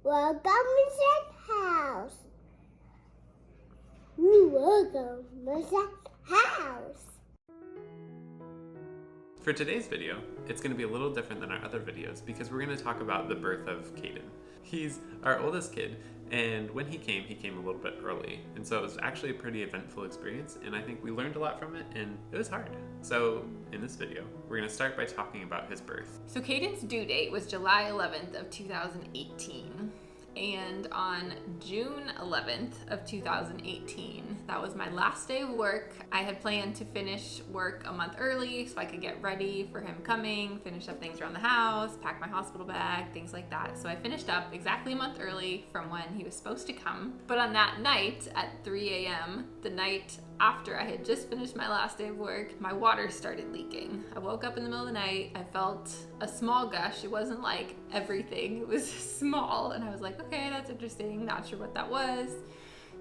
Welcome to Zach's house. Welcome to Zach's house. For today's video, it's going to be a little different than our other videos because we're going to talk about the birth of Kaeden. He's our oldest kid, and when he came a little bit early, and so it was actually a pretty eventful experience, and I think we learned a lot from it, and it was hard. So in this video, we're going to start by talking about his birth. So Kaeden's due date was July 11th of 2018. And on June 11th of 2018, that was my last day of work. I had planned to finish work a month early so I could get ready for him coming, finish up things around the house, pack my hospital bag, things like that. So I finished up exactly a month early from when he was supposed to come. But on that night at 3 a.m., the night after I had just finished my last day of work, my water started leaking. I woke up in the middle of the night. I felt a small gush. It wasn't like everything. It was small. And I was like, okay, that's interesting. Not sure what that was.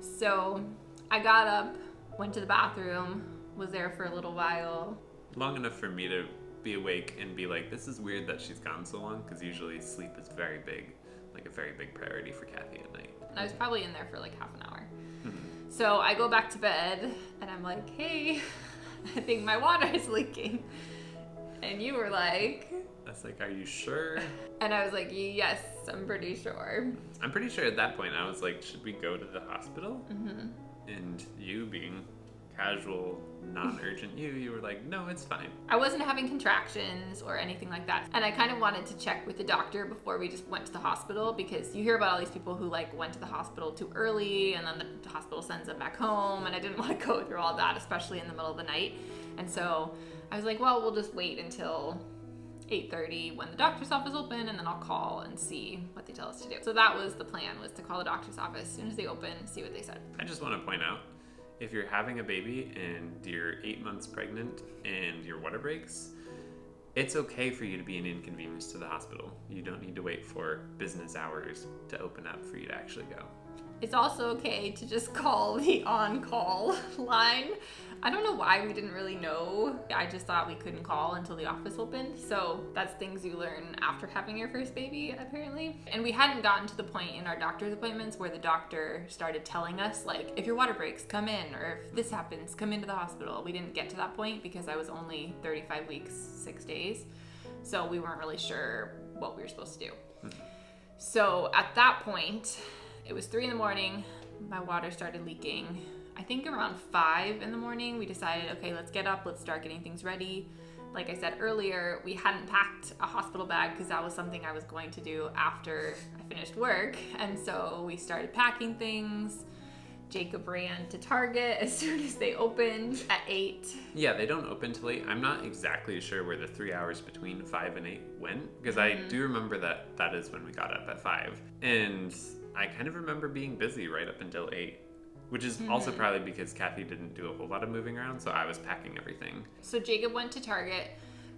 So I got up, went to the bathroom, was there for a little while. Long enough for me to be awake and be like, this is weird that she's gone so long, because usually sleep is very big, like a very big priority for Kathy at night. And I was probably in there for like half an hour. So I go back to bed and I'm like, hey, I think my water is leaking. And you were like... I was like, are you sure? And I was like, yes, I'm pretty sure. I'm pretty sure at that point I was like, should we go to the hospital? Mm-hmm. And you being casual, non-urgent you were like, no, it's fine. I wasn't having contractions or anything like that. And I kind of wanted to check with the doctor before we just went to the hospital, because you hear about all these people who like went to the hospital too early and then the hospital sends them back home. And I didn't want to go through all that, especially in the middle of the night. And so I was like, well, we'll just wait until 8:30 when the doctor's office open, and then I'll call and see what they tell us to do. So that was the plan, was to call the doctor's office as soon as they open, see what they said. I just want to point out, if you're having a baby and you're 8 months pregnant and your water breaks, it's okay for you to be an inconvenience to the hospital. You don't need to wait for business hours to open up for you to actually go. It's also okay to just call the on-call line. I don't know why we didn't really know. I just thought we couldn't call until the office opened. So that's things you learn after having your first baby, apparently. And we hadn't gotten to the point in our doctor's appointments where the doctor started telling us, like, if your water breaks, come in, or if this happens, come into the hospital. We didn't get to that point because I was only 35 weeks, 6 days. So we weren't really sure what we were supposed to do. So at that point, it was 3 a.m. My water started leaking. I think around 5 a.m, we decided, okay, let's get up, let's start getting things ready. Like I said earlier, we hadn't packed a hospital bag because that was something I was going to do after I finished work. And so we started packing things. Jacob ran to Target as soon as they opened at 8. Yeah, they don't open till 8. I'm not exactly sure where the 3 hours between 5 and 8 went, because I do remember that is when we got up at 5. And I kind of remember being busy right up until 8. Which is also probably because Kathy didn't do a whole lot of moving around, so I was packing everything. So Jacob went to Target,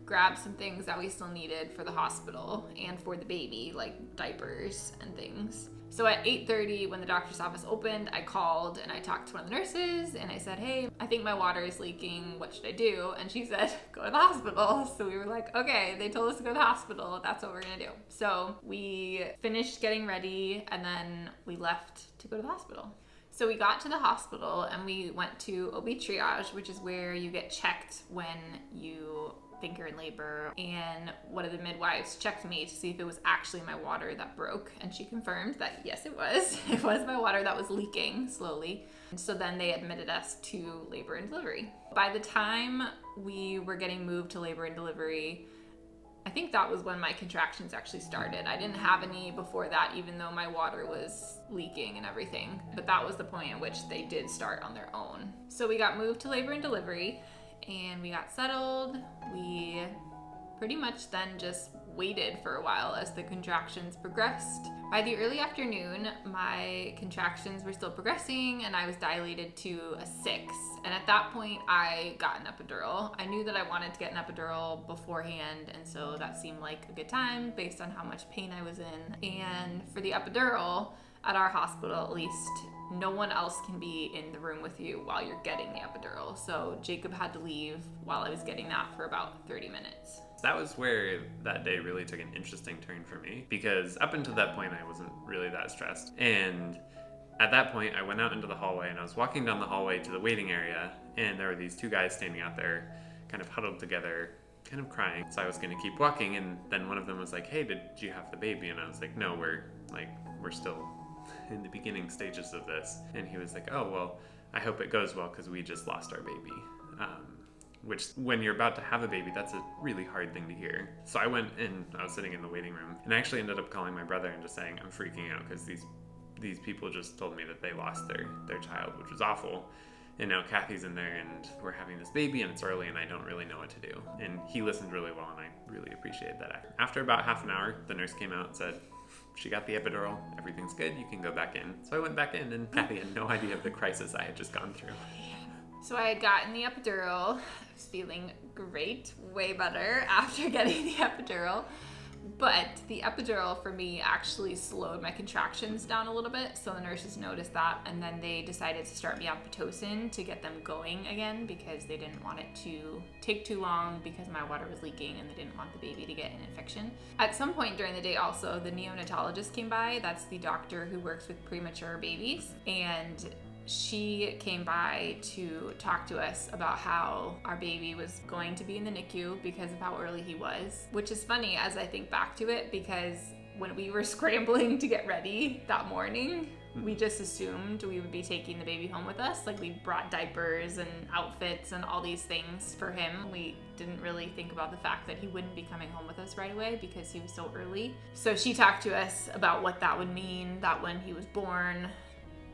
grabbed some things that we still needed for the hospital and for the baby, like diapers and things. So at 8:30, when the doctor's office opened, I called and I talked to one of the nurses and I said, hey, I think my water is leaking. What should I do? And she said, go to the hospital. So we were like, okay, they told us to go to the hospital. That's what we're gonna do. So we finished getting ready and then we left to go to the hospital. So we got to the hospital and we went to OB triage, which is where you get checked when you think you're in labor. And one of the midwives checked me to see if it was actually my water that broke. And she confirmed that yes, it was. It was my water that was leaking slowly. And so then they admitted us to labor and delivery. By the time we were getting moved to labor and delivery, I think that was when my contractions actually started. I didn't have any before that, even though my water was leaking and everything. But that was the point at which they did start on their own. So we got moved to labor and delivery and we got settled. We pretty much then just waited for a while as the contractions progressed. By the early afternoon, my contractions were still progressing and I was dilated to a 6. And at that point, I got an epidural. I knew that I wanted to get an epidural beforehand, and so that seemed like a good time based on how much pain I was in. And for the epidural, at our hospital at least, no one else can be in the room with you while you're getting the epidural. So Jacob had to leave while I was getting that for about 30 minutes. So that was where that day really took an interesting turn for me, because up until that point I wasn't really that stressed. And at that point I went out into the hallway and I was walking down the hallway to the waiting area, and there were these two guys standing out there kind of huddled together, kind of crying. So I was going to keep walking, and then one of them was like, "Hey, did you have the baby?" And I was like, "No, we're still in the beginning stages of this." And he was like, "Oh, well, I hope it goes well because we just lost our baby." Which, when you're about to have a baby, that's a really hard thing to hear. So I went and I was sitting in the waiting room, and I actually ended up calling my brother and just saying, "I'm freaking out because these people just told me that they lost their child," which was awful. And now Kathy's in there and we're having this baby and it's early and I don't really know what to do. And he listened really well and I really appreciated that. After about half an hour, the nurse came out and said, "She got the epidural, everything's good, you can go back in." So I went back in and Kathy had no idea of the crisis I had just gone through. So I had gotten the epidural. I was feeling great, way better after getting the epidural. But the epidural for me actually slowed my contractions down a little bit. So the nurses noticed that, and then they decided to start me on Pitocin to get them going again because they didn't want it to take too long because my water was leaking and they didn't want the baby to get an infection. At some point during the day also, the neonatologist came by. That's the doctor who works with premature babies. And she came by to talk to us about how our baby was going to be in the NICU because of how early he was, which is funny as I think back to it, because when we were scrambling to get ready that morning, we just assumed we would be taking the baby home with us. Like, we brought diapers and outfits and all these things for him. We didn't really think about the fact that he wouldn't be coming home with us right away because he was so early. So she talked to us about what that would mean, that when he was born,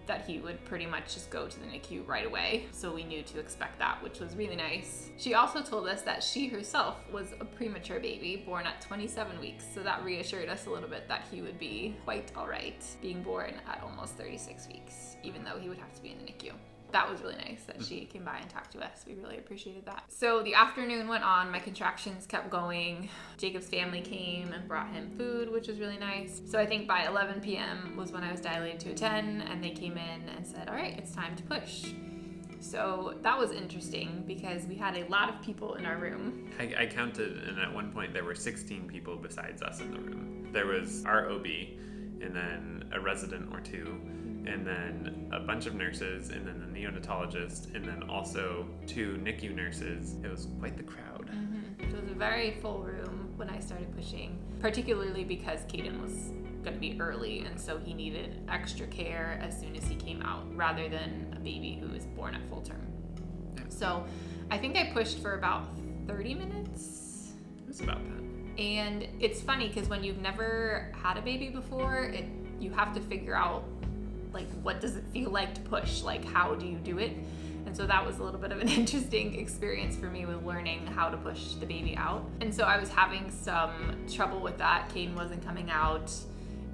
that he would pretty much just go to the NICU right away. So we knew to expect that, which was really nice. She also told us that she herself was a premature baby born at 27 weeks. So that reassured us a little bit that he would be quite all right being born at almost 36 weeks, even though he would have to be in the NICU. That was really nice that she came by and talked to us. We really appreciated that. So the afternoon went on, my contractions kept going. Jacob's family came and brought him food, which was really nice. So I think by 11 p.m. was when I was dilated to a 10, and they came in and said, "All right, it's time to push." So that was interesting because we had a lot of people in our room. I counted, and at one point there were 16 people besides us in the room. There was our OB, and then a resident or two, and then a bunch of nurses, and then the neonatologist, and then also 2 NICU nurses. It was quite the crowd. It was a very full room when I started pushing, particularly because Kaeden was going to be early, and so he needed extra care as soon as he came out, rather than a baby who was born at full term. Yeah. So I think I pushed for about 30 minutes. It was about that. And it's funny because when you've never had a baby before, you have to figure out, like, what does it feel like to push? Like, how do you do it? And so that was a little bit of an interesting experience for me with learning how to push the baby out. And so I was having some trouble with that. Kaeden wasn't coming out,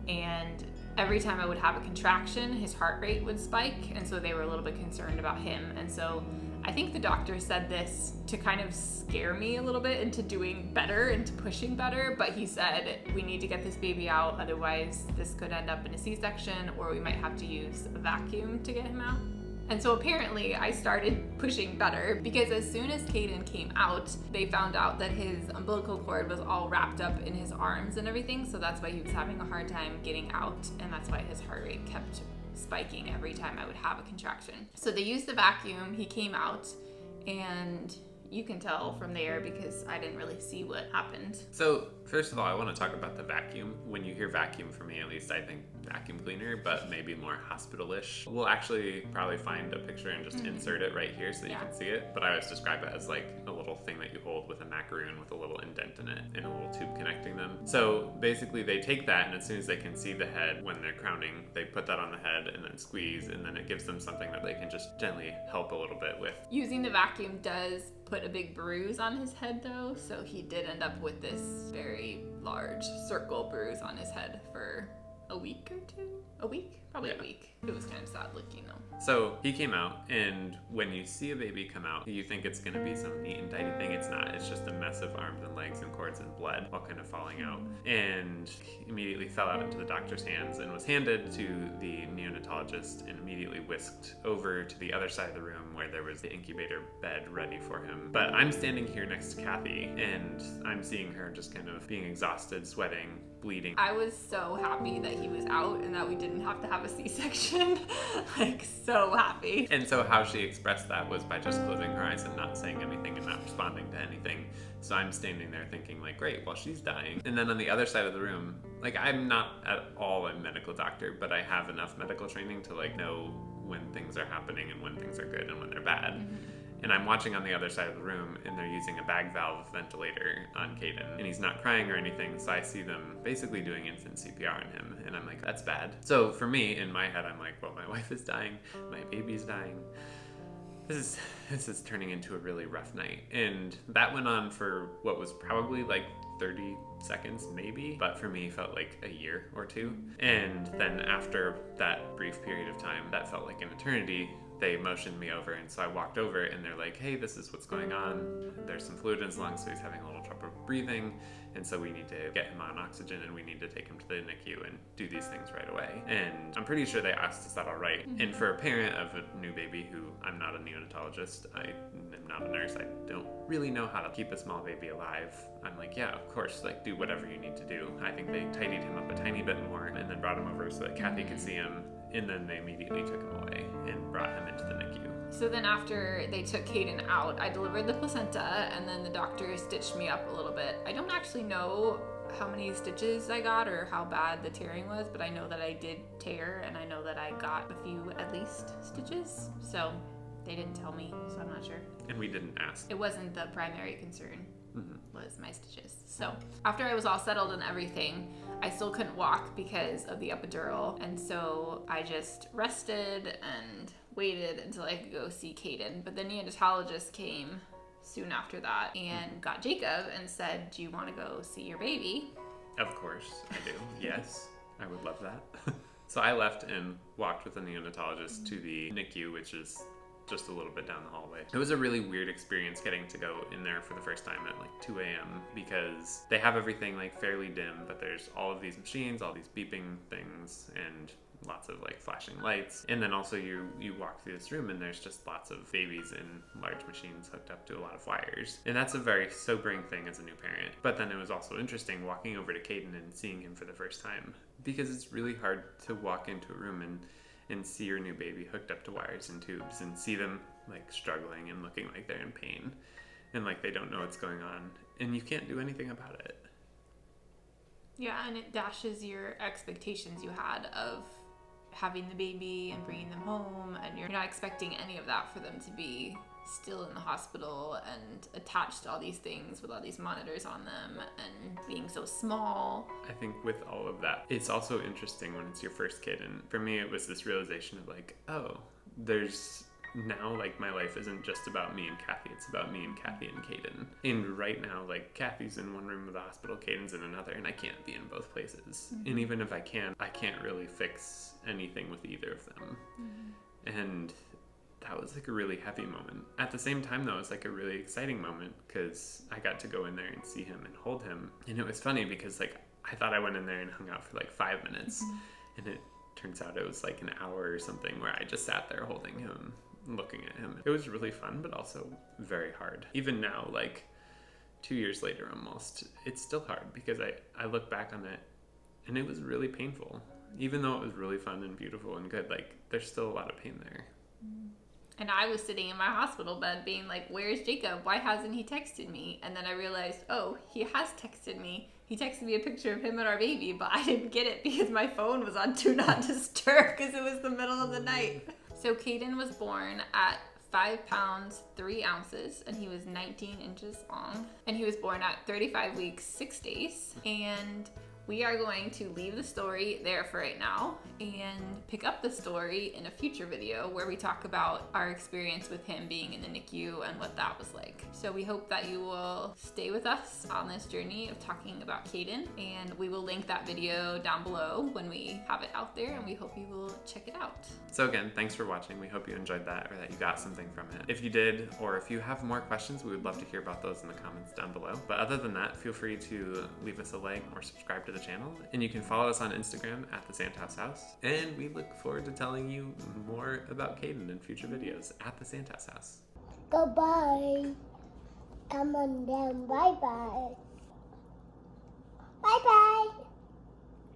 and every time I would have a contraction, his heart rate would spike, and so they were a little bit concerned about him. And so I think the doctor said this to kind of scare me a little bit into doing better, into pushing better, but he said, "We need to get this baby out, otherwise this could end up in a C-section, or we might have to use a vacuum to get him out." And so apparently I started pushing better, because as soon as Kaeden came out, they found out that his umbilical cord was all wrapped up in his arms and everything, so that's why he was having a hard time getting out, and that's why his heart rate kept spiking every time I would have a contraction. So they used the vacuum, he came out, and you can tell from there because I didn't really see what happened. So, first of all, I want to talk about the vacuum. When you hear vacuum, for me at least, I think vacuum cleaner, but maybe more hospital-ish. We'll actually probably find a picture and just insert it right here so that you can see it. But I always describe it as like a little thing that you hold with a macaroon with a little indent in it and a little tube connecting them. So basically they take that, and as soon as they can see the head when they're crowning, they put that on the head and then squeeze, and then it gives them something that they can just gently help a little bit with. Using the vacuum does put a big bruise on his head though, so he did end up with this very large circle bruise on his head for a week or two. A week? Probably Yeah. a week. It was kind of sad looking though. So he came out, and when you see a baby come out, you think it's going to be some neat and tidy thing. It's not. It's just a mess of arms and legs and cords and blood all kind of falling out. And he immediately fell out into the doctor's hands and was handed to the neonatologist and immediately whisked over to the other side of the room where there was the incubator bed ready for him. But I'm standing here next to Kathy, and I'm seeing her just kind of being exhausted, sweating, bleeding. I was so happy that he was out and that we didn't have to have a C-section. Like, so happy. And so how she expressed that was by just closing her eyes and not saying anything and not responding to anything. So I'm standing there thinking like, great, well, she's dying. And then on the other side of the room, like, I'm not at all a medical doctor, but I have enough medical training to like know when things are happening and when things are good and when they're bad. Mm-hmm. And I'm watching on the other side of the room, and they're using a bag valve ventilator on Kaeden. And he's not crying or anything, so I see them basically doing infant CPR on him. And I'm like, that's bad. So for me, in my head, I'm like, well, my wife is dying, my baby's dying. This is turning into a really rough night. And that went on for what was probably like 30 seconds maybe, but for me felt like a year or two. And then after that brief period of time, that felt like an eternity, they motioned me over, and so I walked over, and they're like, hey, this is what's going on. There's some fluid in his lungs, so he's having a little trouble breathing, and so we need to get him on oxygen, and we need to take him to the NICU and do these things right away. And I'm pretty sure they asked, is that all right? And for a parent of a new baby who, I'm not a neonatologist, I am not a nurse, I don't really know how to keep a small baby alive. I'm like, yeah, of course, like, do whatever you need to do. I think they tidied him up a tiny bit more and then brought him over so that Kathy could see him, and then they immediately took him away and brought him into the NICU. So then after they took Kaeden out, I delivered the placenta, and then the doctor stitched me up a little bit. I don't actually know how many stitches I got or how bad the tearing was, but I know that I did tear, and I know that I got a few at least stitches. So they didn't tell me, so I'm not sure. And we didn't ask. It wasn't the primary concern. Was my stitches. So after I was all settled and everything, I still couldn't walk because of the epidural, and so I just rested and waited until I could go see Kaeden. But the neonatologist came soon after that and got Jacob and said, do you want to go see your baby? Of course I do. Yes, I would love that. So I left and walked with the neonatologist to the NICU, which is just a little bit down the hallway. It was a really weird experience getting to go in there for the first time at like 2 a.m. because they have everything like fairly dim, but there's all of these machines, all these beeping things, and lots of like flashing lights. And then also you walk through this room and there's just lots of babies in large machines hooked up to a lot of wires. And that's a very sobering thing as a new parent. But then it was also interesting walking over to Kaeden and seeing him for the first time, because it's really hard to walk into a room and see your new baby hooked up to wires and tubes and see them like struggling and looking like they're in pain and like they don't know what's going on, and you can't do anything about it. Yeah, and it dashes your expectations you had of having the baby and bringing them home, and you're not expecting any of that for them to be still in the hospital and attached to all these things with all these monitors on them and being so small. I think with all of that, it's also interesting when it's your first kid, and for me it was this realization of like, oh, there's now like my life isn't just about me and Kathy, it's about me and Kathy and Kaeden. And right now, like, Kathy's in one room of the hospital, Caden's in another, and I can't be in both places. And even if I can, I can't really fix anything with either of them. And that was like a really heavy moment. At the same time though, it was like a really exciting moment because I got to go in there and see him and hold him. And it was funny because like I thought I went in there and hung out for like 5 minutes, and it turns out it was like an hour or something where I just sat there holding him, looking at him. It was really fun, but also very hard. Even now, like 2 years later almost, it's still hard because I look back on it and it was really painful. Even though it was really fun and beautiful and good, like there's still a lot of pain there. And I was sitting in my hospital bed being like, where's Jacob? Why hasn't he texted me? And then I realized, oh, he has texted me. He texted me a picture of him and our baby, but I didn't get it because my phone was on Do Not Disturb because it was the middle of the night. So Kaeden was born at 5 pounds, 3 ounces, and he was 19 inches long. And he was born at 35 weeks, 6 days. And We are going to leave the story there for right now and pick up the story in a future video where we talk about our experience with him being in the NICU and what that was like. So we hope that you will stay with us on this journey of talking about Kaeden, and we will link that video down below when we have it out there, and we hope you will check it out. So again, thanks for watching. We hope you enjoyed that or that you got something from it. If you did, or if you have more questions, we would love to hear about those in the comments down below. But other than that, feel free to leave us a like or subscribe to the channel. And you can follow us on Instagram at the Sandhouse House. And we look forward to telling you more about Kaeden in future videos at the Sandhouse House. Goodbye. Come on down. Bye-bye. Bye-bye.